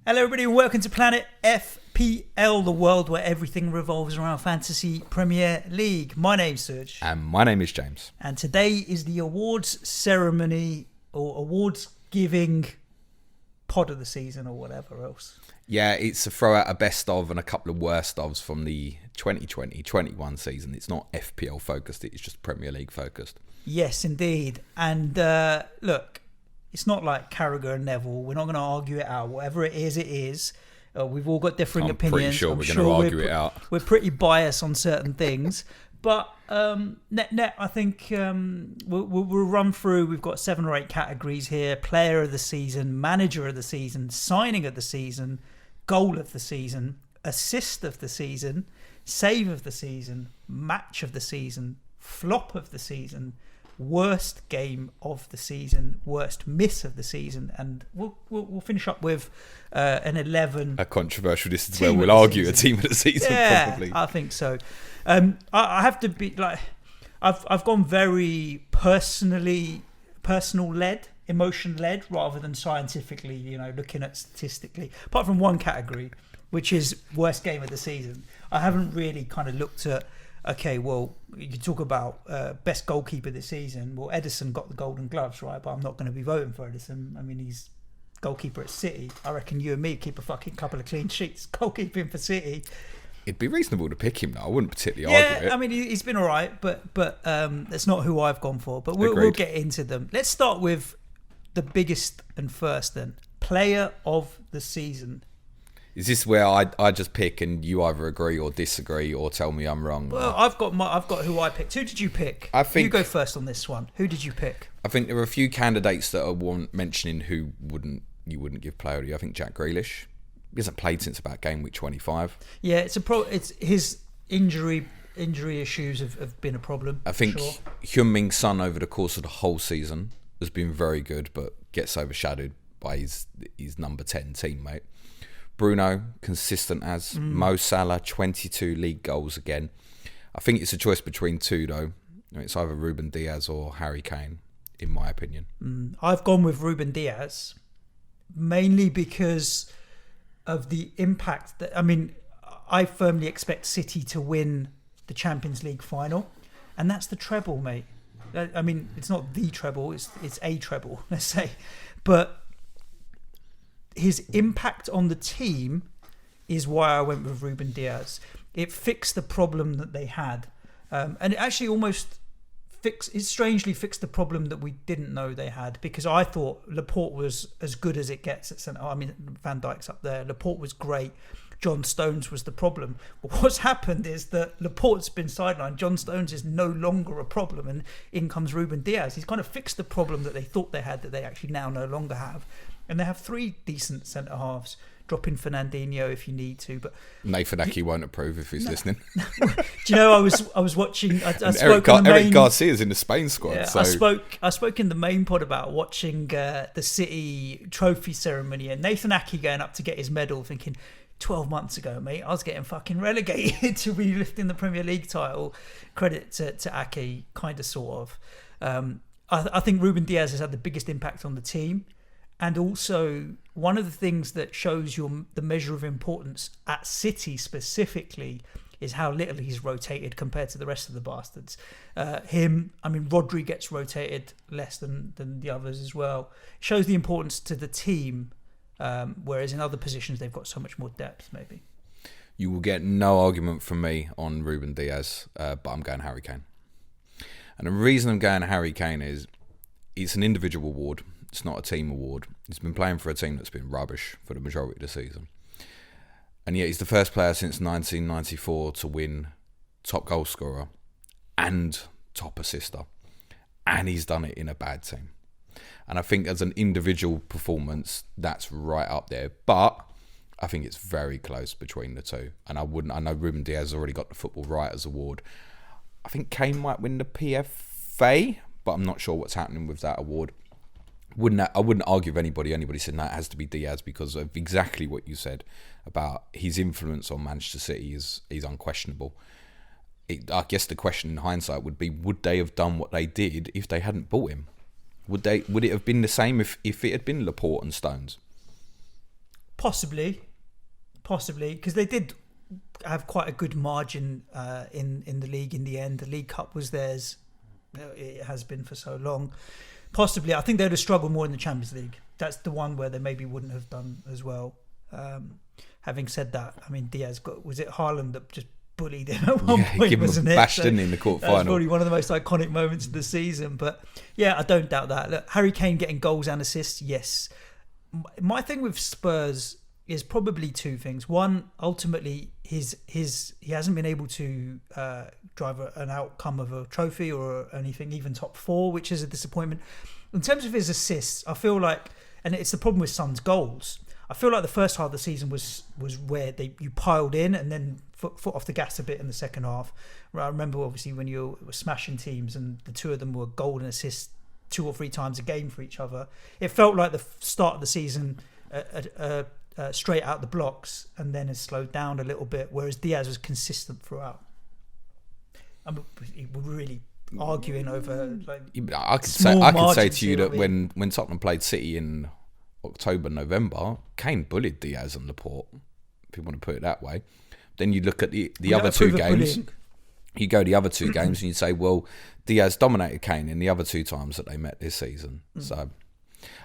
Hello everybody and welcome to Planet FPL, the world where everything revolves around Fantasy Premier League. My name's Suj. And my name is James. And today is the awards ceremony or awards giving pod of the season or whatever else. Yeah, it's a throw out a best of and a couple of worst ofs from the 2020-21 season. It's not FPL focused, it's just Premier League focused. Yes, indeed. And look, it's not like Carragher and Neville. We're not going to argue it out. Whatever it is, it is. We've all got differing opinions. I'm pretty sure we're going to argue it out. We're pretty biased on certain things. But net, I think we'll run through. We've got 7 or 8 categories here. Player of the season, manager of the season, signing of the season, goal of the season, assist of the season, save of the season, match of the season, flop of the season, worst game of the season, worst miss of the season, and we'll finish up with an 11. A controversial. This is where we'll argue a team of the season. Yeah, probably. I think so. I have to be like, I've gone very personal led, emotion led, rather than scientifically. Looking at statistically. Apart from one category, which is worst game of the season, I haven't really kind of looked at. Okay, well, you can talk about best goalkeeper this season. Well, Edison got the Golden Gloves, right? But I'm not going to be voting for Edison. I mean, he's goalkeeper at City. I reckon you and me keep a fucking couple of clean sheets goalkeeping for City. It'd be reasonable to pick him, though. I wouldn't particularly argue it. I mean, he's been all right, but that's not who I've gone for. But we'll get into them. Let's start with the biggest and first then. Player of the season. Is this where I just pick and you either agree or disagree or tell me I'm wrong? Well, I've got who I picked. Who did you pick? I think you go first on this one. Who did you pick? I think there are a few candidates that are mentioning who you wouldn't give player to. I think Jack Grealish. He hasn't played since about game week 25. Yeah, it's his injury issues have been a problem. I think sure. Heung-min Son over the course of the whole season has been very good, but gets overshadowed by his number 10 teammate. Bruno, consistent as. Mo Salah, 22 league goals again. I think it's a choice between two, though. It's either Ruben Diaz or Harry Kane, in my opinion. I've gone with Ruben Diaz, mainly because of the impact that... I mean, I firmly expect City to win the Champions League final, and that's the treble, mate. I mean, it's not the treble, it's a treble, let's say. But... his impact on the team is why I went with Ruben Diaz. It fixed the problem that they had. And it actually strangely fixed the problem that we didn't know they had, because I thought Laporte was as good as it gets at centre. I mean, Van Dijk's up there. Laporte was great. John Stones was the problem. But what's happened is that Laporte's been sidelined. John Stones is no longer a problem, and in comes Ruben Diaz. He's kind of fixed the problem that they thought they had that they actually now no longer have. And they have 3 decent centre halves. Drop in Fernandinho if you need to, but Nathan Ake won't approve if he's listening. Do you know, I was watching. I spoke Eric Garcia's in the Spain squad. Yeah, so. I spoke in the main pod about watching the City trophy ceremony and Nathan Ake going up to get his medal, thinking 12 months ago, mate, I was getting fucking relegated to be lifting the Premier League title. Credit to Ake, kind of, sort of. I think Ruben Diaz has had the biggest impact on the team. And also, one of the things that shows the measure of importance at City specifically is how little he's rotated compared to the rest of the bastards. Rodri gets rotated less than the others as well. It shows the importance to the team, whereas in other positions they've got so much more depth, maybe. You will get no argument from me on Ruben Diaz, but I'm going Harry Kane. And the reason I'm going Harry Kane is it's an individual award. It's not a team award. He's been playing for a team that's been rubbish for the majority of the season. And yet he's the first player since 1994 to win top goal scorer and top assister. And he's done it in a bad team. And I think as an individual performance, that's right up there. But I think it's very close between the two. And I know Ruben Diaz has already got the Football Writers Award. I think Kane might win the PFA, but I'm not sure what's happening with that award. I wouldn't argue with anybody said that it has to be Diaz because of exactly what you said about his influence on Manchester City is unquestionable. I guess the question in hindsight would be, would they have done what they did if they hadn't bought him? Would it have been the same if it had been Laporte and Stones? Possibly, because they did have quite a good margin in the league in the end. The League Cup was theirs. It has been for so long. Possibly, I think they'd have struggled more in the Champions League. That's the one where they maybe wouldn't have done as well. Having said that, I mean, Diaz was it Haaland that just bullied him at one point, wasn't it? Bashed in the quarter final. That's probably one of the most iconic moments of the season. But yeah, I don't doubt that. Look, Harry Kane getting goals and assists, yes. My thing with Spurs is probably two things. One, ultimately, he hasn't been able to drive an outcome of a trophy or anything, even top four, which is a disappointment. In terms of his assists, I feel like, and it's the problem with Son's goals, I feel like the first half of the season was where you piled in and then foot off the gas a bit in the second half. I remember obviously when you were smashing teams and the two of them were goal and assist 2 or 3 times a game for each other. It felt like the start of the season straight out the blocks, and then it slowed down a little bit, whereas Diaz was consistent throughout. We're really arguing over I could say to you that when Tottenham played City in October, November, Kane bullied Diaz and Laporte, if you want to put it that way. Then you look at the other two games. You go the other two games and you say, well, Diaz dominated Kane in the other 2 times that they met this season. So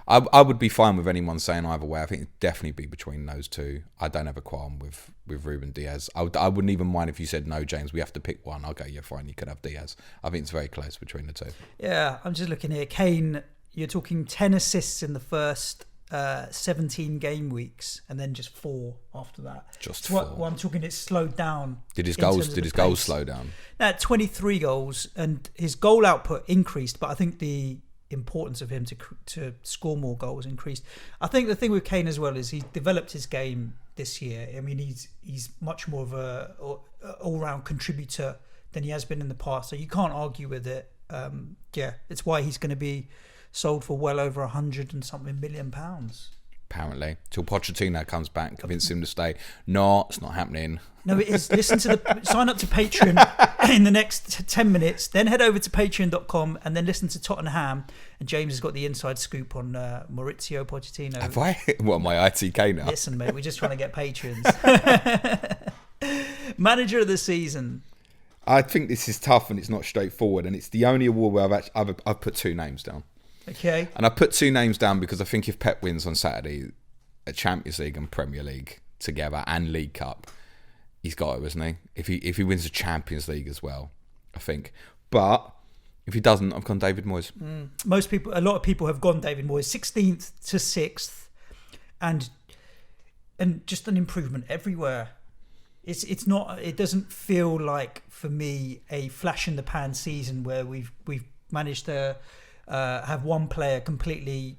I would be fine with anyone saying either way. I think it'd definitely be between those two. I don't have a qualm with Ruben Diaz. I wouldn't even mind if you said, no, James, we have to pick one. I'll go, yeah, fine, you could have Diaz. I think it's very close between the two. Yeah, I'm just looking here. Kane, you're talking 10 assists in the first 17 game weeks, and then just 4 after that. Just 4. Well, I'm talking it slowed down. Did his goals slow down? 23 goals, and his goal output increased, but I think the importance of him to score more goals increased. I think the thing with Kane as well is he's developed his game this year. I mean, he's much more of a all-round contributor than he has been in the past, so you can't argue with it. It's why he's going to be sold for well over 100 and something million pounds. Apparently, till Pochettino comes back, convince him to stay. No, it's not happening. No, it is. Sign up to Patreon in the next 10 minutes, then head over to patreon.com and then listen to Tottenham. And James has got the inside scoop on Maurizio Pochettino. Have I? What, my ITK now? Listen, mate, we're just trying to get patrons. Manager of the season. I think this is tough and it's not straightforward, and it's the only award where I've put 2 names down. Okay. And I put 2 names down because I think if Pep wins on Saturday at Champions League and Premier League together and League Cup, he's got it, isn't he? If he wins the Champions League as well, I think. But if he doesn't, I've gone David Moyes. A lot of people have gone David Moyes, 16th to 6th, and just an improvement everywhere. It's not. It doesn't feel like, for me, a flash in the pan season where we've managed to have one player completely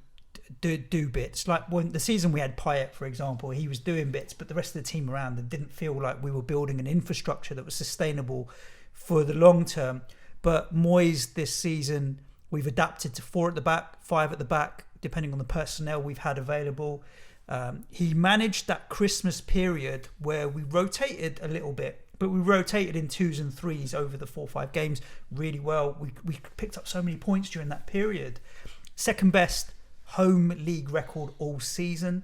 do bits. Like when the season we had Payet, for example, he was doing bits, but the rest of the team around them didn't feel like we were building an infrastructure that was sustainable for the long term. But Moyes this season, we've adapted to 4 at the back, 5 at the back, depending on the personnel we've had available. He managed that Christmas period where we rotated a little bit, but we rotated in 2s and 3s over the 4 or 5 games really well. We picked up so many points during that period. Second best home league record all season.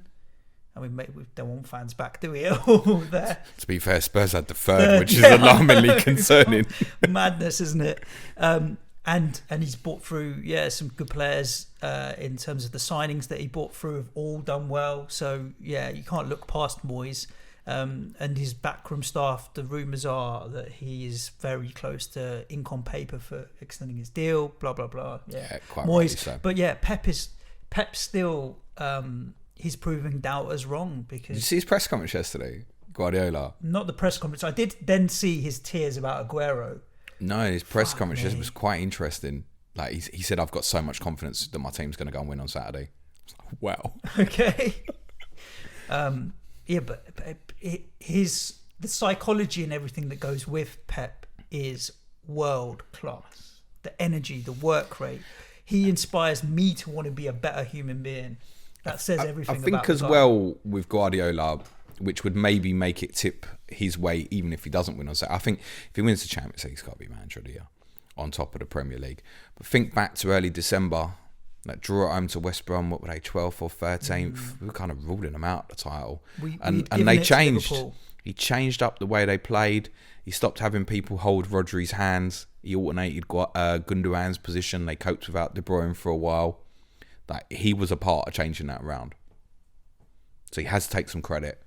I mean, we don't want fans back, do we? All there. To be fair, Spurs had the 3rd, which is alarmingly concerning. Madness, isn't it? And he's brought through, some good players in terms of the signings that he brought through have all done well. So, you can't look past Moyes. And his backroom staff, the rumours are that he is very close to ink on paper for extending his deal, blah, blah, blah. Yeah, quite Moyes. So. But Pep still, he's proving doubters wrong. Because did you see his press conference yesterday, Guardiola? Not the press conference. I did then see his tears about Aguero. No, his press conference was quite interesting. Like he said, I've got so much confidence that my team's going to go and win on Saturday. Wow. Okay. But the psychology and everything that goes with Pep is world class. The energy, the work rate. He inspires me to want to be a better human being. That says everything. I think as well with Guardiola, which would maybe make it tip his way even if he doesn't win on Saturday. I think if he wins the Champions League, he's got to be manager of the year on top of the Premier League. But think back to early December That draw at home to West Brom, what were they, 12th or 13th? We were kind of ruling them out the title. And they changed. He changed up the way they played. He stopped having people hold Rodri's hands. He alternated Gundogan's position. They coped without De Bruyne for a while. Like, he was a part of changing that around. So he has to take some credit.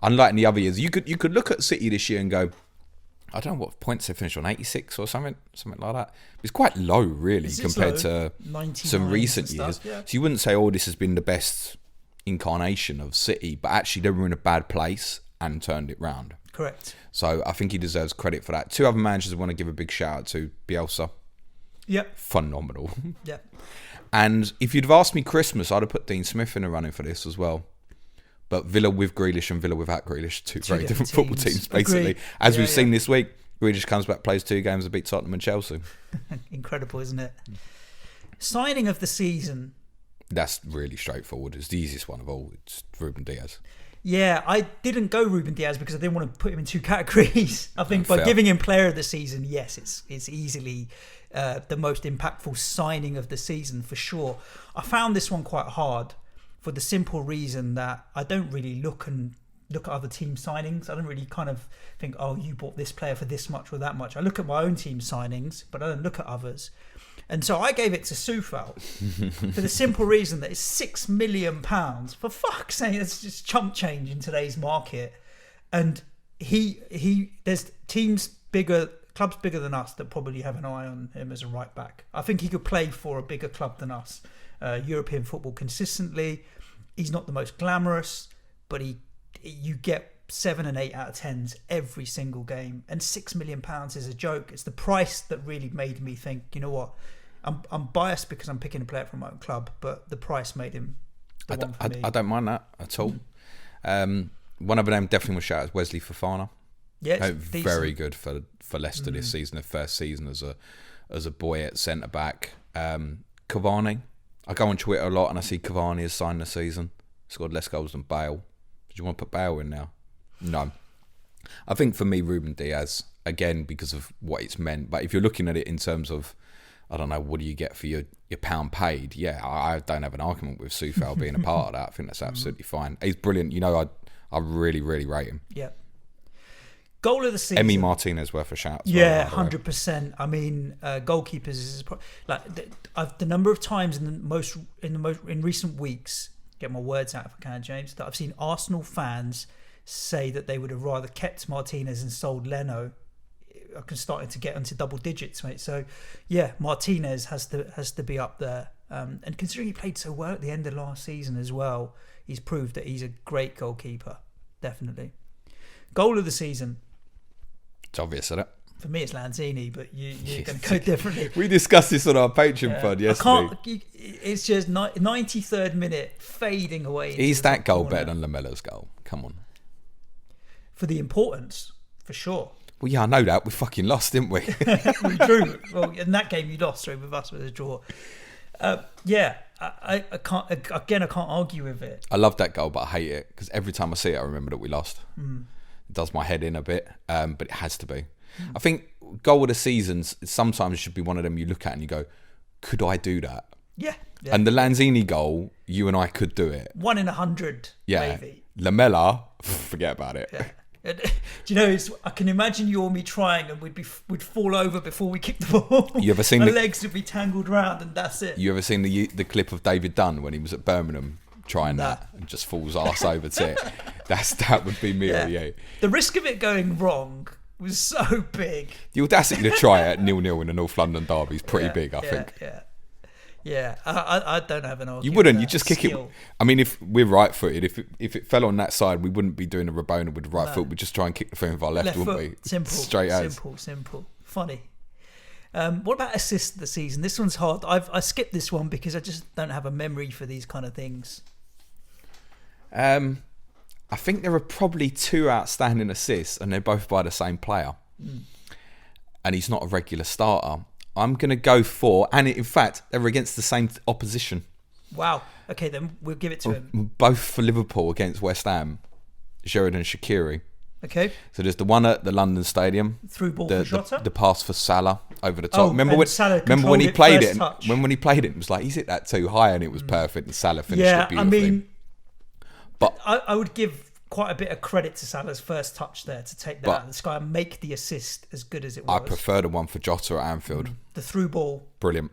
Unlike in the other years, you could look at City this year and go, I don't know what points they finished on, 86 or something like that. It's quite low, really, compared to some recent years. Yeah. So you wouldn't say, oh, this has been the best incarnation of City, but actually they were in a bad place and turned it round. Correct. So I think he deserves credit for that. Two other managers I want to give a big shout out to. Bielsa. Yep. Phenomenal. Yep. And if you'd have asked me Christmas, I'd have put Dean Smith in the running for this as well. But Villa with Grealish and Villa without Grealish, two very different football teams, basically. Agreed. As we've seen this week, Grealish comes back, plays 2 games and beats Tottenham and Chelsea. Incredible, isn't it? Signing of the season. That's really straightforward. It's the easiest one of all. It's Ruben Diaz. Yeah, I didn't go Ruben Diaz because I didn't want to put him in 2 categories. I think by giving him player of the season, yes, it's easily the most impactful signing of the season for sure. I found this one quite hard for the simple reason that I don't really look at other team signings. I don't really kind of think, oh, you bought this player for this much or that much. I look at my own team signings, but I don't look at others. And so I gave it to Soufal for the simple reason that it's £6 million. For fuck's sake, that's just chump change in today's market. And there's clubs bigger than us that probably have an eye on him as a right back. I think he could play for a bigger club than us. European football consistently. He's not the most glamorous, but you get 7 and 8 out of 10s every single game, and £6 million is a joke. It's the price that really made me think, you know what, I'm biased because I'm picking a player from my own club, but the price made him the one for me. I don't mind that at all. One of them definitely was shout out Wesley Fofana. Yeah, very good for Leicester this season, the first season as a boy at centre back. Cavani. I go on Twitter a lot and I see Cavani has signed the season. Scored less goals than Bale. Did you want to put Bale in now? No. I think for me, Ruben Diaz, again, because of what it's meant. But if you're looking at it in terms of, I don't know, what do you get for your pound paid? Yeah, I don't have an argument with Soufal being a part of that. I think that's absolutely fine. He's brilliant. You know, I really, really rate him. Yeah. Goal of the season. Emi Martinez worth a shout. Yeah, 100%. I mean, goalkeepers is like the number of times in recent weeks. Get my words out if I can, James. That I've seen Arsenal fans say that they would have rather kept Martinez and sold Leno. I'm starting to get into double digits, mate. So, yeah, Martinez has to be up there. And considering he played so well at the end of last season as well, he's proved that he's a great goalkeeper. Definitely. Goal of the season. It's obvious, isn't it? For me, it's Lanzini, but you're going to go differently. We discussed this on our Patreon pod yesterday. It's just 93rd minute fading away. Is that goal better than Lamella's goal? Come on. For the importance, for sure. Well, yeah, I know that. We fucking lost, didn't we? We drew. Well, in that game, you lost. So with us, with a draw. Yeah, I can't. Again, I can't argue with it. I love that goal, but I hate it because every time I see it, I remember that we lost. It does my head in a bit, but it has to be. I think goal of the seasons sometimes should be one of them you look at and you go, could I do that? Yeah. And the Lanzini goal, you and I could do it. 1 in 100, maybe. Lamella, forget about it. Yeah. Do you know, I can imagine you or me trying and we'd fall over before we kick the ball. You ever seen our legs would be tangled round and that's it. You ever seen the clip of David Dunn when he was at Birmingham trying that and just falls arse over to it? That would be me or you. The risk of it going wrong was so big. The audacity to try it at 0-0 in a North London derby is pretty big, I think. Yeah. I don't have an argument. You wouldn't. You just kick it. I mean, if we're right-footed, if it fell on that side, we wouldn't be doing a Rabona with the right foot. We'd just try and kick the thing with our left wouldn't we? Simple. Straight as. Simple. Funny. What about assists of the season? This one's hard. I skipped this one because I just don't have a memory for these kind of things. I think there are probably 2 outstanding assists, and they're both by the same player. And he's not a regular starter. I'm going to go for, and in fact, they're against the same opposition. Wow. Okay, then we'll give it to him. Both for Liverpool against West Ham, Sheridan Shaqiri. Okay. So there's the one at the London Stadium. Through ball for Jota. The pass for Salah over the top. Oh, remember when he played it? Touch. When he played it was like, he's hit that too high and it was perfect and Salah finished it beautifully. I mean, but I would give quite a bit of credit to Salah's first touch there to take that out of the sky and make the assist as good as it was. I prefer the one for Jota at Anfield. The through ball. Brilliant.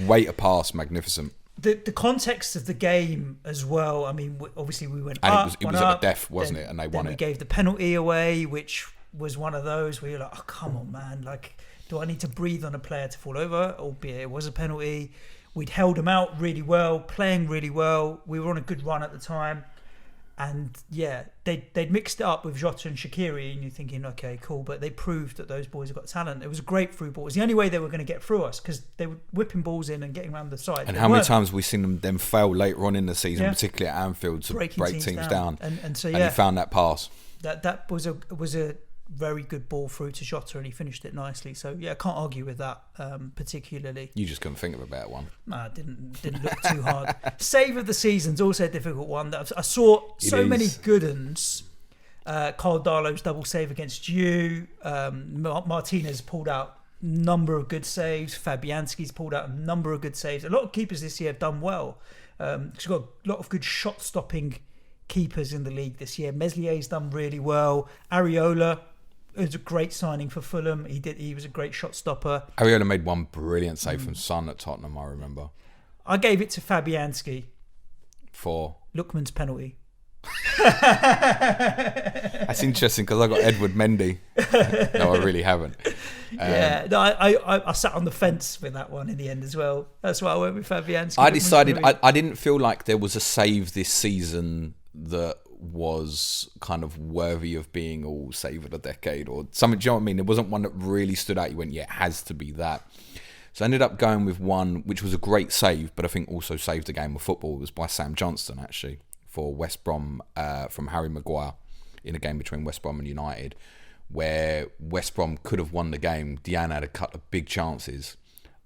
Way to pass, magnificent. The context of the game as well. I mean, obviously we went and up. It was at the death, wasn't it? And they won it. We gave the penalty away, which was one of those where you're like, oh, come on, man. Like, do I need to breathe on a player to fall over? Albeit it was a penalty. We'd held them out really well, playing really well. We were on a good run at the time. And yeah, they'd mixed it up with Jota and Shaqiri, and you're thinking, okay, cool. But they proved that those boys have got talent. It was a great through ball. It was the only way they were going to get through us because they were whipping balls in and getting around the side. And how many times have we seen them fail later on in the season, particularly at Anfield, to break teams down. And so, and he found that pass. That was a very good ball through to Jota, and he finished it nicely. So yeah, I can't argue with that particularly. You just couldn't think of a better one. Nah, didn't look too hard. Save of the season's also a difficult one. I saw so many good uns. Carl Darlow's double save against you. Martinez pulled out a number of good saves. Fabianski's pulled out a number of good saves. A lot of keepers this year have done well. She's got a lot of good shot stopping keepers in the league this year. Meslier's done really well. Areola. It was a great signing for Fulham. He was a great shot stopper. Areola made one brilliant save from Son at Tottenham, I remember. I gave it to Fabianski. For? Lookman's penalty. That's interesting because I got Edward Mendy. No, I really haven't. I sat on the fence with that one in the end as well. That's why I went with Fabianski. I decided I didn't feel like there was a save this season that was kind of worthy of being all save of the decade or something. Do you know what I mean? There wasn't one that really stood out. You went, yeah, it has to be that. So I ended up going with one which was a great save, but I think also saved the game of football. It was by Sam Johnston, actually, for West Brom from Harry Maguire in a game between West Brom and United, where West Brom could have won the game. Deanne had a couple of big chances,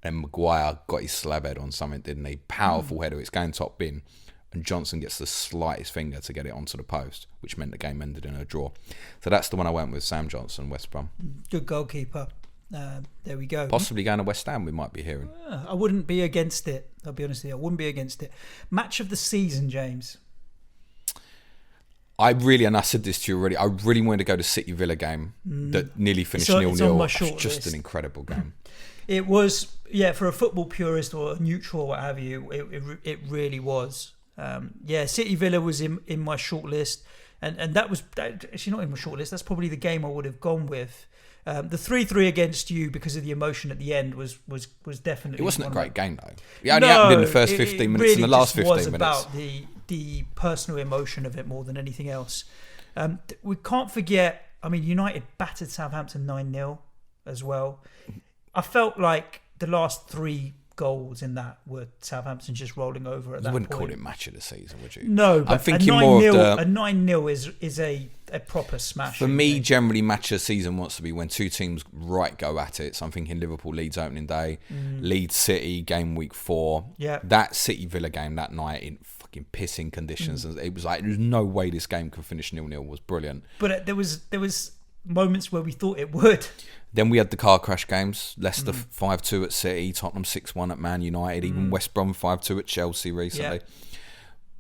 and Maguire got his slab head on something, didn't he? Powerful header. It's going top bin. And Johnson gets the slightest finger to get it onto the post, which meant the game ended in a draw. So that's the one I went with, Sam Johnson, West Brom. Good goalkeeper. There we go. Possibly going to West Ham, we might be hearing. I wouldn't be against it. I'll be honest with you. I wouldn't be against it. Match of the season, James. And I said this to you already, I really wanted to go to City Villa game that nearly finished 0-0. It's just an incredible game. It was, for a football purist or a neutral, what have you, it really was. City Villa was in my shortlist, and that was actually not in my shortlist. That's probably the game I would have gone with. The 3-3 against you because of the emotion at the end was definitely. It wasn't a great game though. It only happened in the first 15 minutes and the last 15 minutes. It was about the personal emotion of it more than anything else. We can't forget. I mean, United battered Southampton 9-0 as well. I felt like the last 3 goals in that were Southampton just rolling over at that point. You wouldn't call it match of the season, would you? No, but I'm thinking more of a 9-0 is a proper smash. For me, generally, match of the season wants to be when 2 teams go at it. So I'm thinking Liverpool Leeds opening day, Leeds City game week 4. Yeah, that City Villa game that night in fucking pissing conditions. It was like there's no way this game could finish 0-0. Was brilliant. But there was moments where we thought it would. Then we had the car crash games. Leicester 5-2 at City, Tottenham 6-1 at Man United, even West Brom 5-2 at Chelsea recently. Yeah.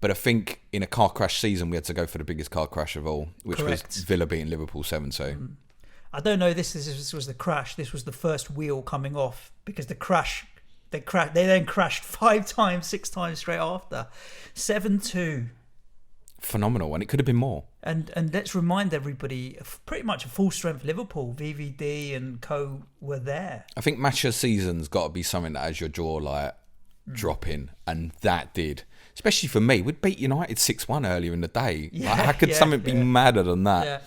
But I think in a car crash season, we had to go for the biggest car crash of all, which was Villa beating Liverpool 7-2. I don't know. This was the crash. This was the first wheel coming off because they then crashed 5 times, 6 times straight after. 7-2. Phenomenal, and it could have been more. And let's remind everybody, pretty much a full strength Liverpool, VVD and co were there. I think match of season's got to be something that has your jaw dropping, and that did. Especially for me, we'd beat United 6-1 earlier in the day. Yeah, how could something be madder than that? Yeah.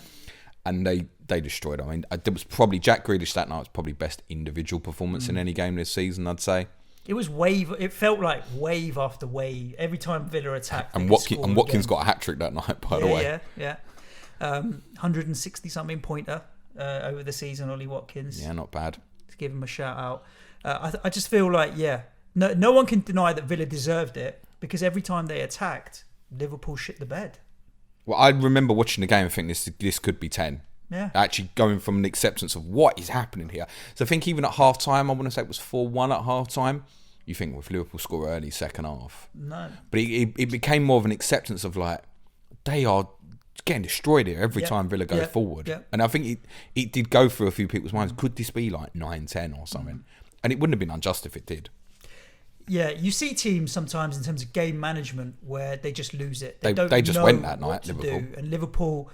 And they destroyed. I mean, it was probably Jack Grealish that night was probably best individual performance in any game this season, I'd say. It was wave. It felt like wave after wave every time Villa attacked. And Watkins got a hat trick that night, by the way. Yeah. 160 something pointer over the season, Ollie Watkins. Yeah, not bad. To give him a shout out. I just feel like no one can deny that Villa deserved it because every time they attacked, Liverpool shit the bed. Well, I remember watching the game and thinking this could be 10. Yeah. Actually going from an acceptance of what is happening here. So I think even at half-time, I want to say it was 4-1 at half-time, you think, well, if Liverpool score early second half. No. But it became more of an acceptance of like, they are getting destroyed here every time Villa go forward. Yeah. And I think it did go through a few people's minds. Could this be like 9-10 or something? And it wouldn't have been unjust if it did. Yeah, you see teams sometimes in terms of game management where they just lose it. They just know went that night, what to Liverpool. do. And Liverpool,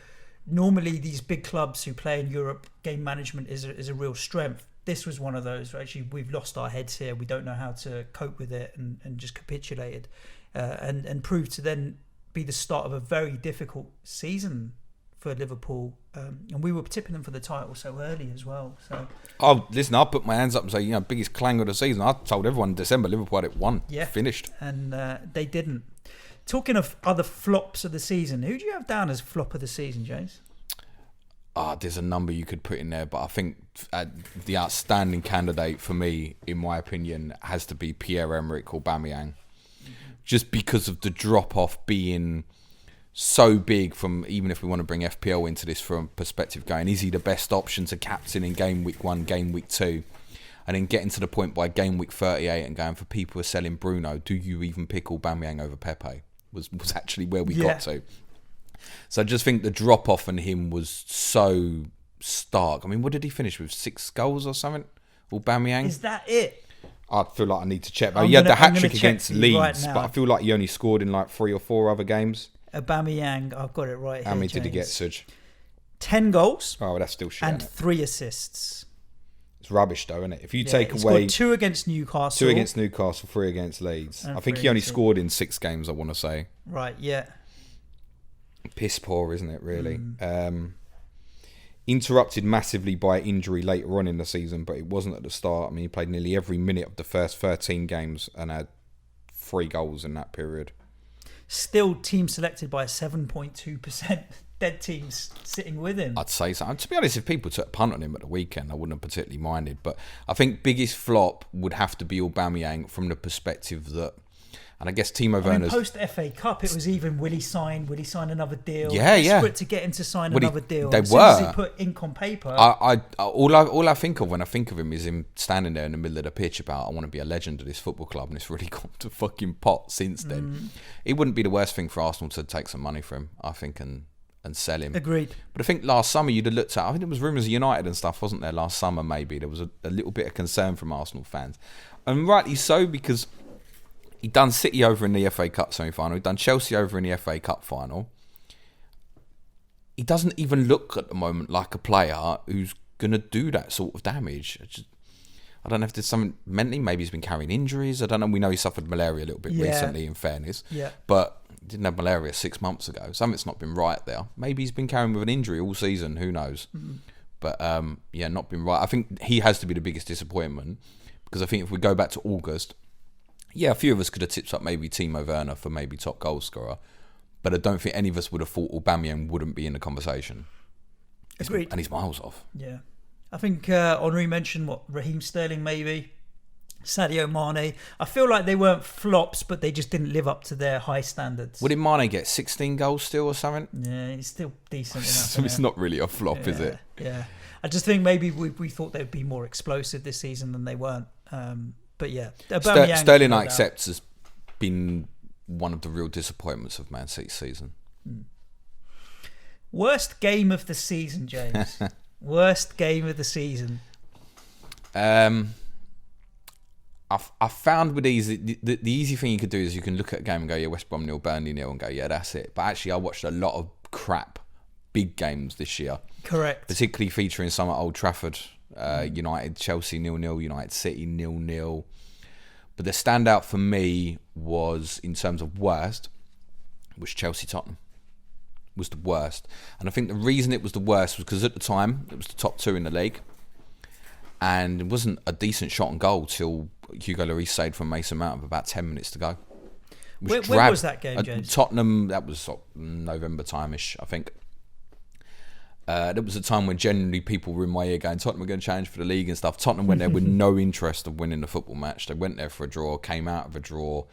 normally these big clubs who play in Europe, game management is a real strength. This was one of those. Actually, we've lost our heads here. We don't know how to cope with it, and just capitulated, and proved to then be the start of a very difficult season for Liverpool. And we were tipping them for the title so early as well. So, listen, I'll put my hands up and say, biggest clang of the season. I told everyone in December Liverpool had it won. Yeah, finished, and they didn't. Talking of other flops of the season, who do you have down as flop of the season, James? There's a number you could put in there, but I think the outstanding candidate for me, in my opinion, has to be Pierre-Emerick Aubameyang. Just because of the drop-off being so big from, even if we want to bring FPL into this from a perspective going, is he the best option to captain in game week 1, game week 2? And then getting to the point by game week 38 and going, for people who are selling Bruno, do you even pick Aubameyang over Pepe? Was actually where we got to. So I just think the drop-off on him was so stark. I mean, what did he finish with? 6 goals or something? Aubameyang? Is that it? I feel like I need to check. He had the hat-trick against Leeds, but I feel like he only scored in like 3 or 4 other games. Aubameyang, I've got it right here, How many James. did he get, Suj? 10 goals. Oh, well, that's still shit. And 3 assists. It's rubbish though, isn't it? If you take away... He scored 2 against Newcastle. 2 against Newcastle, 3 against Leeds. I think he only scored in 6 games, I want to say. Right, yeah. Piss poor, isn't it, really? Interrupted massively by injury later on in the season, but it wasn't at the start. I mean, he played nearly every minute of the first 13 games and had 3 goals in that period. Still team selected by 7.2%. Dead teams sitting with him. I'd say so. And to be honest, if people took a punt on him at the weekend, I wouldn't have particularly minded. But I think biggest flop would have to be Aubameyang from the perspective that, and I guess Timo Werner's... post FA Cup, it was even, will he sign another deal? Yeah. Desperate to get him to sign another deal. They as were. As he put ink on paper. All I think of when I think of him is him standing there in the middle of the pitch about, I want to be a legend of this football club, and it's really gone to fucking pot since then. It wouldn't be the worst thing for Arsenal to take some money from him, I think, and sell him. Agreed. But I think last summer you'd have looked at, I think there was rumours of United and stuff, wasn't there, last summer maybe? There was a little bit of concern from Arsenal fans. And rightly so, because he'd done City over in the FA Cup semi-final. He'd done Chelsea over in the FA Cup final. He doesn't even look at the moment like a player who's going to do that sort of damage. I don't know if there's something mentally. Maybe he's been carrying injuries. I don't know. We know he suffered malaria a little bit recently, in fairness. Yeah. But he didn't have malaria 6 months ago. Something's not been right there. Maybe he's been carrying with an injury all season. Who knows? But, not been right. I think he has to be the biggest disappointment, because I think if we go back to August... Yeah, a few of us could have tipped up maybe Timo Werner for maybe top goal scorer, but I don't think any of us would have thought Aubameyang wouldn't be in the conversation. Agreed. And he's miles off. Yeah. I think Henri mentioned, Raheem Sterling maybe, Sadio Mane. I feel like they weren't flops, but they just didn't live up to their high standards. What did Mane get, 16 goals still or something? Yeah, he's still decent enough. So it's not really a flop, is it? Yeah. I just think maybe we thought they'd be more explosive this season than they weren't. But yeah, Sterling, I accept, has been one of the real disappointments of Man City's season. Worst game of the season, James. Worst game of the season. I found with these, the easy thing you could do is you can look at a game and go, yeah, West Brom 0, Burnley 0, and go, yeah, that's it. But actually, I watched a lot of crap big games this year. Correct. Particularly featuring some at Old Trafford. United, Chelsea 0-0, United City 0-0. But the standout for me was, in terms of worst, was Chelsea Tottenham. Was the worst. And I think the reason it was the worst was because at the time it was the top 2 in the league, and it wasn't a decent shot on goal till Hugo Lloris saved from Mason Mount with about 10 minutes to go. When was that game, James? Tottenham, that was November time-ish, I think. There was a time when generally people were in my ear going, Tottenham were going to challenge for the league and stuff. Tottenham went there with no interest of winning the football match. They went there for a draw, came out of a draw,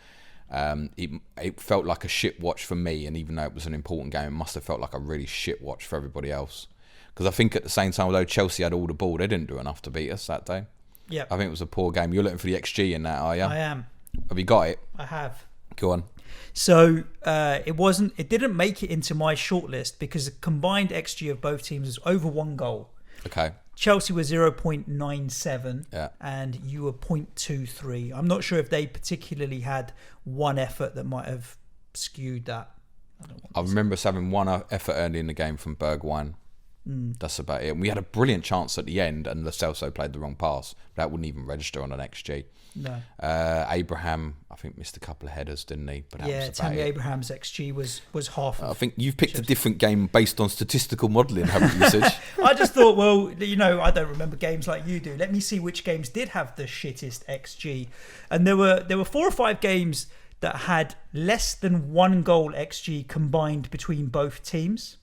It felt like a shit watch for me, and even though it was an important game, it must have felt like a really shit watch for everybody else. Because I think at the same time, although Chelsea had all the ball, they didn't do enough to beat us that day. Yeah, I think it was a poor game. You're looking for the XG in that, are you? I am. Have you got it? I have. Go on. So it didn't make it into my shortlist because the combined XG of both teams was over 1 goal. Okay. Chelsea was 0.97 Yeah. and you were 0.23. I'm not sure if they particularly had one effort that might have skewed that. I remember us having one effort early in the game from Bergwijn. That's about it. And we had a brilliant chance at the end, and Lo Celso played the wrong pass. That wouldn't even register on an XG. No. Abraham, I think, missed a couple of headers, didn't he? But that was about Tammy it. Abraham's XG was half. I think you've picked a different game based on statistical modelling, haven't you, Suj? I just thought, well, I don't remember games like you do. Let me see which games did have the shittest XG. And there were 4 or 5 games that had less than 1 goal XG combined between both teams.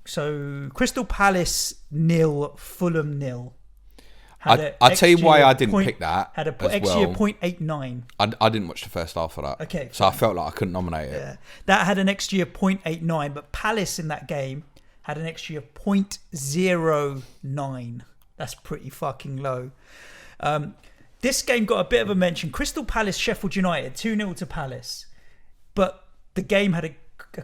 So Crystal Palace 0, Fulham 0. I'll tell you why I didn't pick that. Had a as XG well. of 0.89. I didn't watch the first half of that. Okay. So I felt like I couldn't nominate it. Yeah. That had an XG of 0.89, but Palace in that game had an XG of 0.09. That's pretty fucking low. This game got a bit of a mention. Crystal Palace, Sheffield United, 2-0 to Palace. But the game had a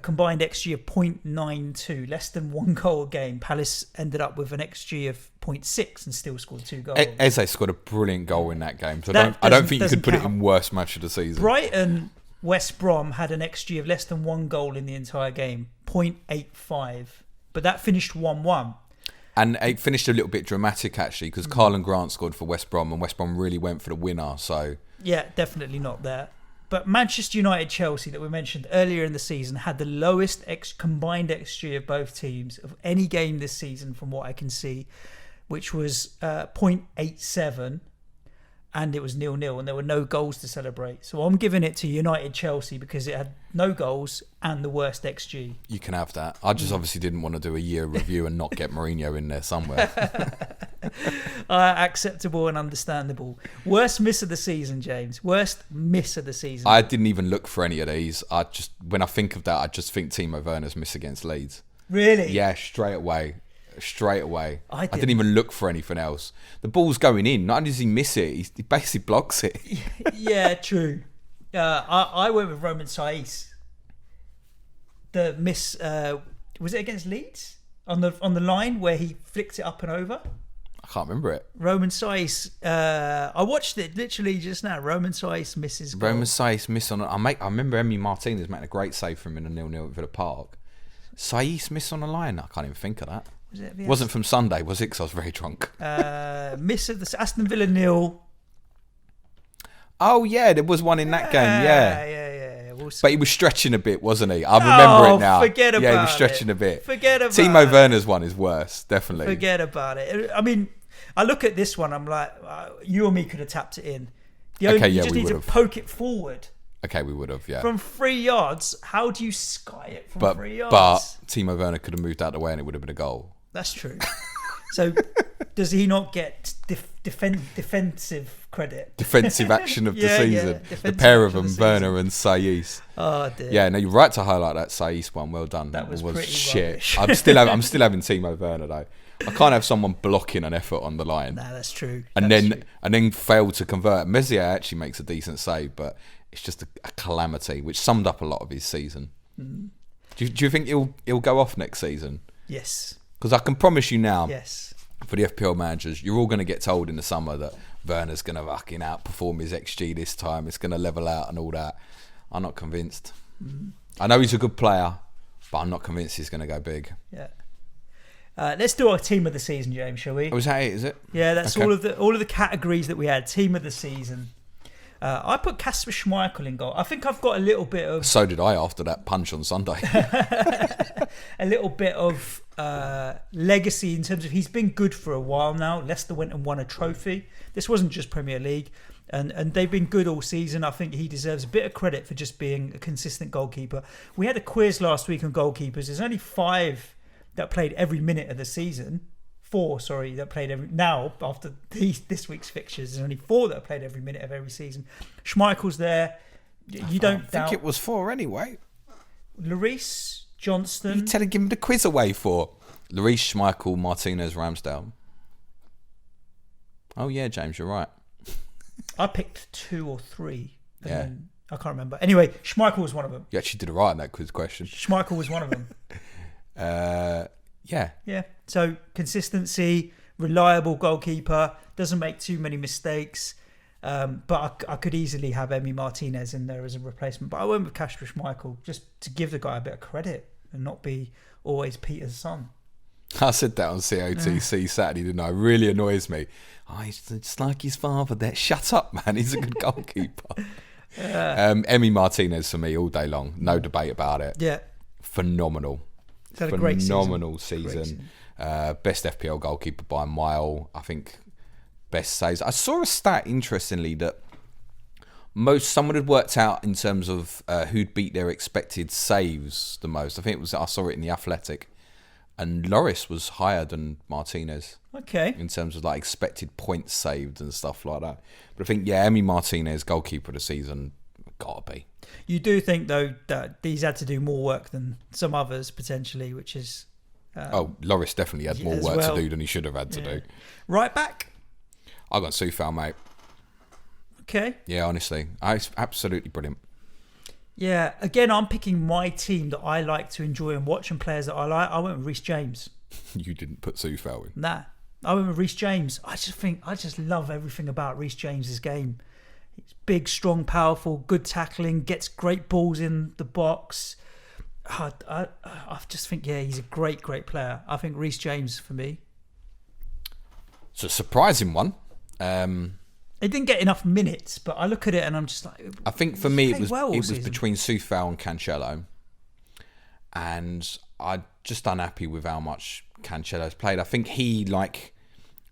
combined XG of 0.92, less than 1 goal a game. Palace ended up with an XG of 0.6 and still scored 2 goals. Eze scored a brilliant goal in that game. So I don't think you could put it in worst match of the season. Brighton, West Brom had an XG of less than 1 goal in the entire game, 0.85. But that finished 1-1. And it finished a little bit dramatic, actually, because Karlan Grant scored for West Brom, and West Brom really went for the winner. So yeah, definitely not there. But Manchester United, Chelsea, that we mentioned earlier in the season, had the lowest combined XG of both teams of any game this season, from what I can see, which was 0.87, and it was 0-0, and there were no goals to celebrate. So I'm giving it to United, Chelsea, because it had no goals and the worst XG. You can have that. I just obviously didn't want to do a year review and not get Mourinho in there somewhere. Acceptable and understandable. Worst miss of the season, James. Worst miss of the season. I didn't even look for any of these. When I think of that, I just think Timo Werner's miss against Leeds. Really? Yeah, straight away. I didn't even look for anything else. The ball's going in. Not only does he miss it, he basically blocks it. Yeah, true. I went with Roman Saiz. The miss was it against Leeds on the line where he flicked it up and over? I can't remember it. Roman Saiz. I watched it literally just now. Roman Saiz misses goal. Roman Saiz missed on. I remember Emi Martinez making a great save for him in a 0-0 at Villa Park. Saiz missed on the line. I can't even think of that. Wasn't from Sunday, was it? Because I was very drunk. Miss of the Aston Villa 0. Oh yeah, there was one in that game. Yeah. We'll see. But he was stretching a bit, wasn't he? I remember it now. Forget about it. Yeah, he was stretching a bit. Forget about Timo it. Werner's one is worse, definitely. Forget about it. I mean, I look at this one. I'm like, you or me could have tapped it in. You just need to poke it forward. Okay, we would have, yeah. From 3 yards, how do you sky it from 3 yards? But Timo Werner could have moved out of the way and it would have been a goal. That's true. So, does he not get defensive credit? Defensive action of the season. The pair of them, Werner and Saiz. Oh dear. Yeah, no, you're right to highlight that Saiz one. Well done. That was pretty shit. rubbish. I'm still having Timo Werner though. I can't have someone blocking an effort on the line. Nah, that's true. And then fail to convert. Messier actually makes a decent save, but it's just a calamity, which summed up a lot of his season. Do you think he'll go off next season? Yes. Because I can promise you now, yes, for the FPL managers, you're all going to get told in the summer that Werner's going to fucking outperform his XG this time. It's going to level out and all that. I'm not convinced. I know he's a good player, but I'm not convinced he's going to go big. Yeah. Let's do our team of the season, James, shall we? Oh, is that it? Is it? Yeah, that's okay. all of the categories that we had. Team of the season. I put Kasper Schmeichel in goal. I think I've got a little bit of... So did I after that punch on Sunday. A little bit of legacy in terms of he's been good for a while now. Leicester went and won a trophy. This wasn't just Premier League. And they've been good all season. I think he deserves a bit of credit for just being a consistent goalkeeper. We had a quiz last week on goalkeepers. There's only 5 that played every minute of the season. 4, sorry, that played every... Now, after this week's fixtures, there's only 4 that have played every minute of every season. Schmeichel's there. You don't I think doubt it was 4 anyway. Lloris, Johnston. You telling him the quiz away for? Lloris, Schmeichel, Martinez, Ramsdale. Oh yeah, James, you're right. I picked 2 or 3. And Yeah. then, I can't remember. Anyway, Schmeichel was one of them. You actually did it right in that quiz question. Schmeichel was one of them. Yeah. Yeah. So consistency, reliable goalkeeper, doesn't make too many mistakes. But I could easily have Emi Martinez in there as a replacement. But I went with Kasper Schmeichel just to give the guy a bit of credit and not be always Peter's son. I said that on COTC Saturday, didn't I? It really annoys me. Oh, he's just like his father there. Shut up, man. He's a good goalkeeper. Emi Martinez for me all day long. No debate about it. Yeah. Phenomenal. He's had a great Phenomenal season. season. Best FPL goalkeeper by a mile. I think best saves. I saw a stat, interestingly, that someone had worked out in terms of who'd beat their expected saves the most. I think I saw it in The Athletic. And Lloris was higher than Martinez. Okay. In terms of like expected points saved and stuff like that. But I think, Emi Martinez, goalkeeper of the season, gotta be. You do think, though, that he's had to do more work than some others, potentially, which is... Lloris definitely had more work to do than he should have had to do. Right back? I got Soufal, mate. Okay. Yeah, honestly. It's absolutely brilliant. Yeah, again, I'm picking my team that I like to enjoy and watch, and players that I like. I went with Reece James. You didn't put Soufal in. Nah, I went with Reece James. I just love everything about Reece James's game. He's big, strong, powerful, good tackling, gets great balls in the box. I just think, he's a great, great player. I think Reece James for me. It's a surprising one. He didn't get enough minutes, but I look at it and I'm just like... I think for me it was season. between Soufal and Cancelo. And I'm just unhappy with how much Cancelo's played. I think he, like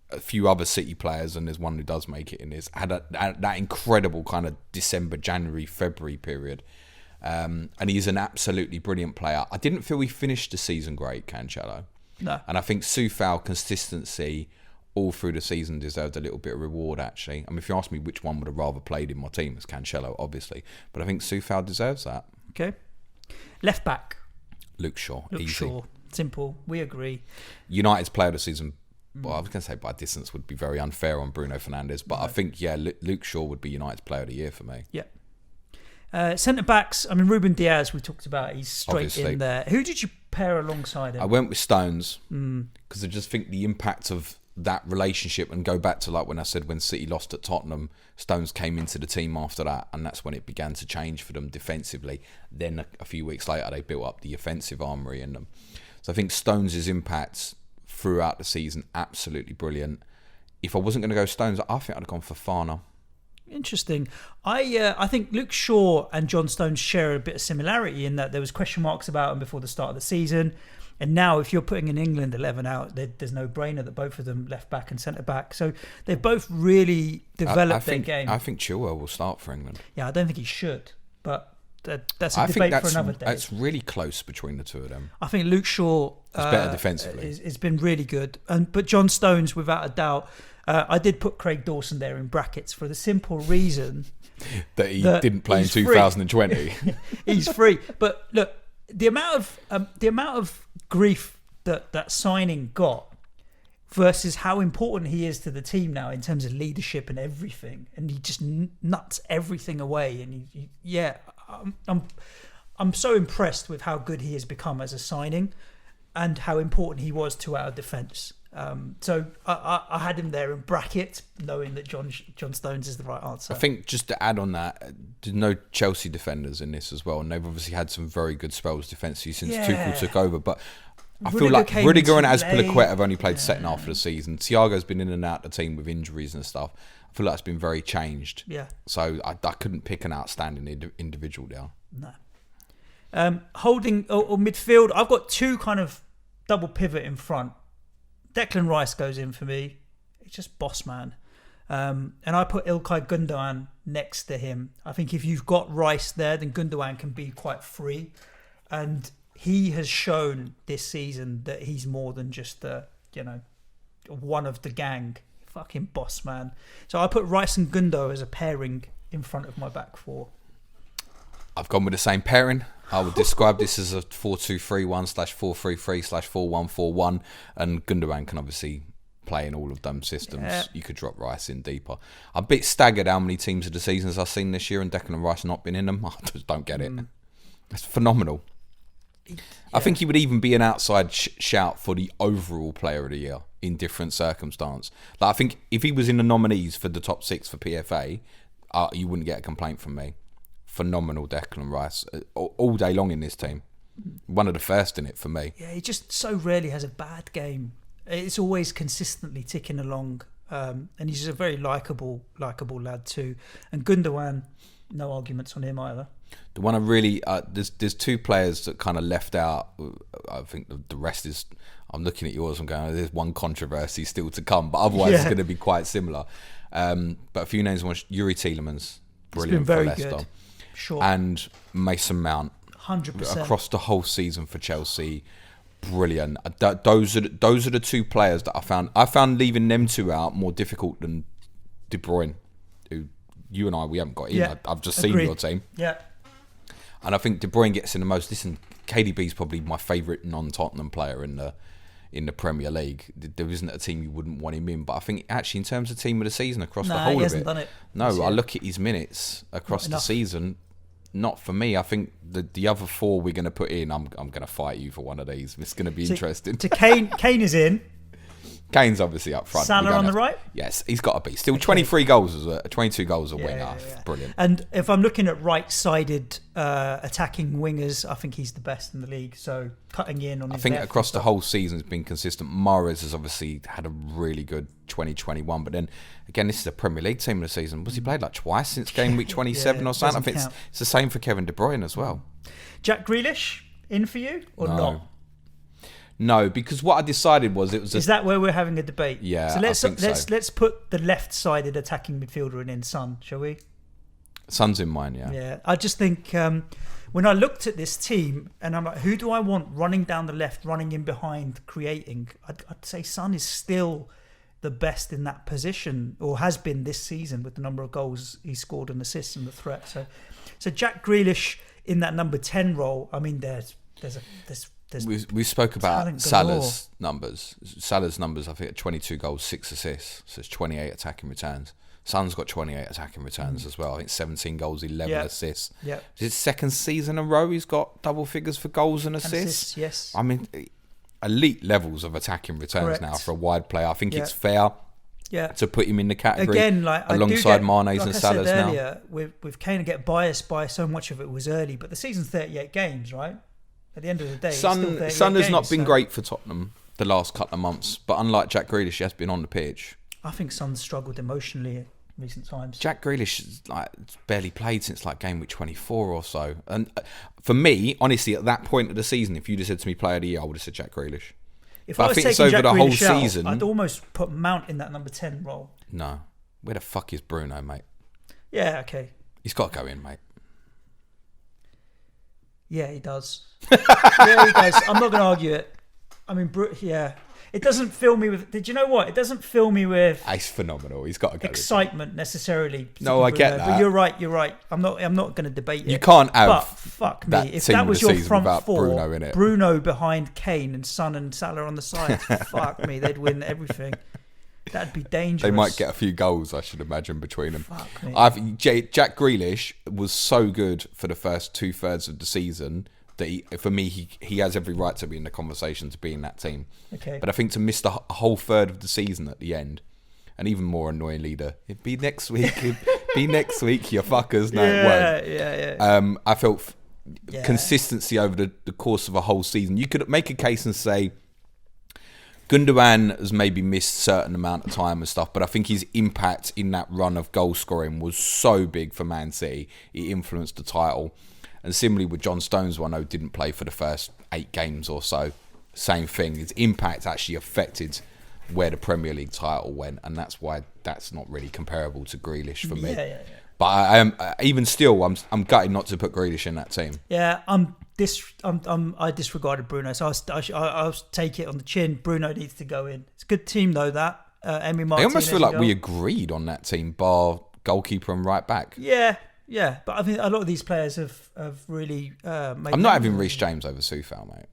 a few other City players, and there's one who does make it in this, had that incredible kind of December, January, February period. And he's an absolutely brilliant player. I didn't feel he finished the season great, Cancelo. No. And I think Soufal consistency all through the season deserved a little bit of reward, actually. I mean, if you ask me which one would have rather played in my team, it's Cancelo, obviously. But I think Soufal deserves that. Okay. Left back. Luke Shaw. Luke Easy. Shaw. Simple. We agree. United's player of the season, well, I was going to say by distance would be very unfair on Bruno Fernandes. But I think, Luke Shaw would be United's player of the year for me. Yeah. Centre backs, I mean, Ruben Diaz, we talked about, he's straight Obviously. in there. Who did you pair alongside him? I went with Stones because I just think the impact of that relationship, and go back to like when I said when City lost at Tottenham, Stones came into the team after that, and that's when it began to change for them defensively. Then a few weeks later, they built up the offensive armoury in them. So I think Stones' impact throughout the season, absolutely brilliant. If I wasn't going to go Stones, I think I'd have gone for Fana. Interesting. I think Luke Shaw and John Stones share a bit of similarity in that there was question marks about him before the start of the season. And now if you're putting an England 11 out, there's no brainer that both of them left back and centre back. So they've both really developed their game. I think Chilwell will start for England. Yeah, I don't think he should. But that's a debate for another day. It's really close between the two of them. I think Luke Shaw is better defensively. It's been really good. But John Stones, without a doubt, I did put Craig Dawson there in brackets for the simple reason that he didn't play in 2020. He's free. But look, the amount of grief that signing got versus how important he is to the team now in terms of leadership and everything, and he just nuts everything away. And I'm so impressed with how good he has become as a signing and how important he was to our defence. So I had him there in bracket, knowing that John Stones is the right answer. I think just to add on that, there's no Chelsea defenders in this as well, and they've obviously had some very good spells defensively since Tuchel took over. But I feel like Rudiger and Azpilicueta have only played the second half of the season. Thiago's been in and out of the team with injuries and stuff. I feel like it's been very changed. Yeah. So I couldn't pick an outstanding individual there. No. Holding or midfield, I've got two kind of double pivot in front. Declan Rice goes in for me. He's just boss man. And I put Ilkay Gundogan next to him. I think if you've got Rice there, then Gundogan can be quite free. And he has shown this season that he's more than just one of the gang. Fucking boss man. So I put Rice and Gundo as a pairing in front of my back four. I've gone with the same pairing. I would describe this as a 4-2-3-1/4-3-3/4-1-4-1, and Gundogan can obviously play in all of them systems. Yeah. You could drop Rice in deeper. I'm a bit staggered how many teams of the seasons I've seen this year and Declan Rice not been in them. I just don't get it. It's phenomenal. Yeah. I think he would even be an outside shout for the overall player of the year in different circumstance. Like, I think if he was in the nominees for the top 6 for PFA, you wouldn't get a complaint from me. Phenomenal Declan Rice all day long in this team. One of the first in it for me. Yeah, he just so rarely has a bad game. It's always consistently ticking along, and he's a very likable lad too. And Gundogan, no arguments on him either. The one I really there's 2 players that kind of left out. I think the rest is. I'm looking at yours. I'm going. There's one controversy still to come, but otherwise it's going to be quite similar. But a few names. Yuri Tielemans, brilliant for Leicester. Good. Sure. And Mason Mount, 100% across the whole season for Chelsea, brilliant. Those are the 2 players that I found leaving them 2 out more difficult than De Bruyne, who you and we haven't got in. Yeah, I've just seen your team. Yeah. And I think De Bruyne gets in the most. Listen, KDB's probably my favourite non-Tottenham player in the Premier League. There isn't a team you wouldn't want him in, but I think actually in terms of team of the season across the whole he of hasn't it, done it. no, I look at his minutes across the season. Not for me. I think the other 4 we're going to put in, I'm going to fight you for one of these. It's going to be interesting. To Kane is in. Kane's obviously up front. Salah on the right? Yes, he's got to be. Still 23 goals as 22 goals a winger. Yeah. Brilliant. And if I'm looking at right-sided attacking wingers, I think he's the best in the league. So cutting in on his I think left across the whole season has been consistent. Mahrez has obviously had a really good 2021, but then again, this is a Premier League team of the season. Was he played like twice since game week 27 or something? I think it's the same for Kevin De Bruyne as well. Jack Grealish in for you or not? No, because what I decided was it was. Is that where we're having a debate? Yeah, So let's let's put the left-sided attacking midfielder in Son, shall we? Son's in mine, yeah. Yeah, I just think when I looked at this team and I'm like, who do I want running down the left, running in behind, creating? I'd say Son is still the best in that position, or has been this season with the number of goals he scored and assists and the threat. So Jack Grealish in that number 10 role. I mean, there's we spoke about Salah's numbers. Salah's numbers, I think, are 22 goals, 6 assists. So it's 28 attacking returns. Son's got 28 attacking returns as well. I think 17 goals, 11 assists. Yeah. It's his second season in a row he's got double figures for goals and assists. Yes. I mean, elite levels of attacking returns now for a wide player. I think it's fair to put him in the category again, alongside Mane's and Salah's now. Earlier, with Kane, I get biased by so much of it was early, but the season's 38 games, right? At the end of the day, Son has not been great for Tottenham the last couple of months, but unlike Jack Grealish, he has been on the pitch. I think Son's struggled emotionally in recent times. Jack Grealish has barely played since game week 24 or so. And for me, honestly, at that point of the season, if you'd have said to me player of the year, I would have said Jack Grealish. If I was taking Jack Grealish out, I'd almost put Mount in that number 10 role. No. Where the fuck is Bruno, mate? Yeah, okay. He's got to go in, mate. Yeah, he does. Yeah, he does. I'm not going to argue it. I mean, it doesn't fill me with. Did you know what? It doesn't fill me with. He's phenomenal. He's got to go. Excitement necessarily. No, I get that. But you're right. I'm not going to debate it. You can't have. But fuck me, if that was your front four, Bruno in it. Bruno behind Kane and Son and Salah on the side. Fuck me, they'd win everything. That'd be dangerous. They might get a few goals, I should imagine, between them. Fuck me. Jack Grealish was so good for the first 2/3 of the season that he has every right to be in the conversation to be in that team. Okay. But I think to miss the whole third of the season at the end, and even more annoyingly, it'd be next week. It'd be next week, you fuckers. No, it won't. Yeah. I felt consistency over the course of a whole season. You could make a case and say Gundogan has maybe missed a certain amount of time and stuff, but I think his impact in that run of goal scoring was so big for Man City. He influenced the title. And similarly with John Stones, one who didn't play for the first 8 games or so, same thing. His impact actually affected where the Premier League title went, and that's why that's not really comparable to Grealish for me. Yeah. But I am even still, I'm gutted not to put Grealish in that team. Yeah, I disregarded Bruno, so I'll take it on the chin. Bruno needs to go in. It's a good team though. That Emi Martinez. I almost feel like we agreed on that team, bar goalkeeper and right back. Yeah, Yeah, but I think a lot of these players have really made... I'm not having Reece James over Soufal, mate.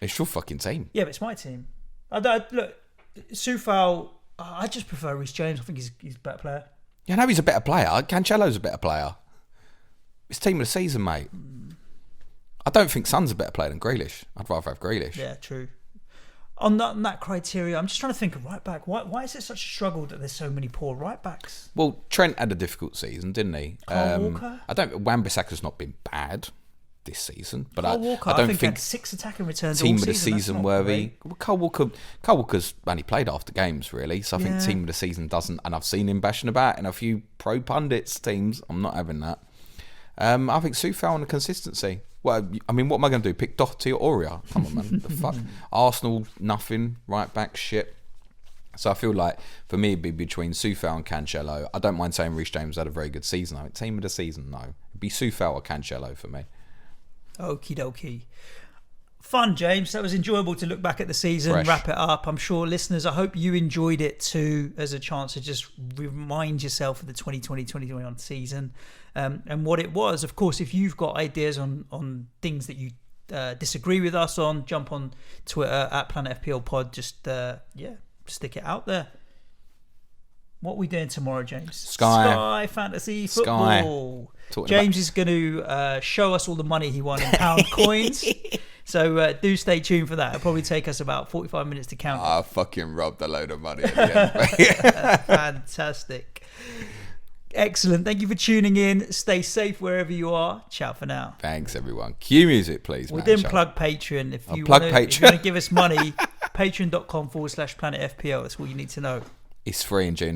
It's your fucking team. Yeah, but it's my team. Look, Soufal, I just prefer Reece James. I think he's a better player. Yeah, I know he's a better player. Cancelo's a better player. It's team of the season, mate. I don't think Son's a better player than Grealish. I'd rather have Grealish. Yeah, true. On that criteria, I'm just trying to think of right back. Why is it such a struggle that there's so many poor right backs? Well, Trent had a difficult season, didn't he? Kyle Walker? Wan-Bissaka's not been bad this season, but Kyle Walker, I don't think had 6 attacking returns team all of the season. season worthy. Well, Kyle Walker's only played after games, really. So I think team of the season doesn't, and I've seen him bashing about in a few pro pundits teams. I'm not having that. I think Soufal on the consistency. Well, I mean, what am I going to do? Pick Doherty or Aurier? Come on, man. The fuck? Arsenal, nothing. Right back, shit. So I feel like, for me, it'd be between Soufal and Cancelo. I don't mind saying Reece James had a very good season. I think team of the season, no. It'd be Soufal or Cancelo for me. Okie dokie. Fun, James. That was enjoyable to look back at the season, Fresh. wrap it up. I'm sure listeners, I hope you enjoyed it too, as a chance to just remind yourself of the 2020-2021 season and what it was. Of course, if you've got ideas on things that you disagree with us on, jump on Twitter at Planet FPL Pod. Just stick it out there. What are we doing tomorrow, James? Sky Fantasy Football. James is going to show us all the money he won in pound coins. So do stay tuned for that. It'll probably take us about 45 minutes to count. I fucking robbed a load of money at the end. Fantastic. Excellent. Thank you for tuning in. Stay safe wherever you are. Ciao for now. Thanks, everyone. Cue music, please. We didn't plug Patreon. If you want to give us money, patreon.com/Planet FPL. That's all you need to know. It's free in June.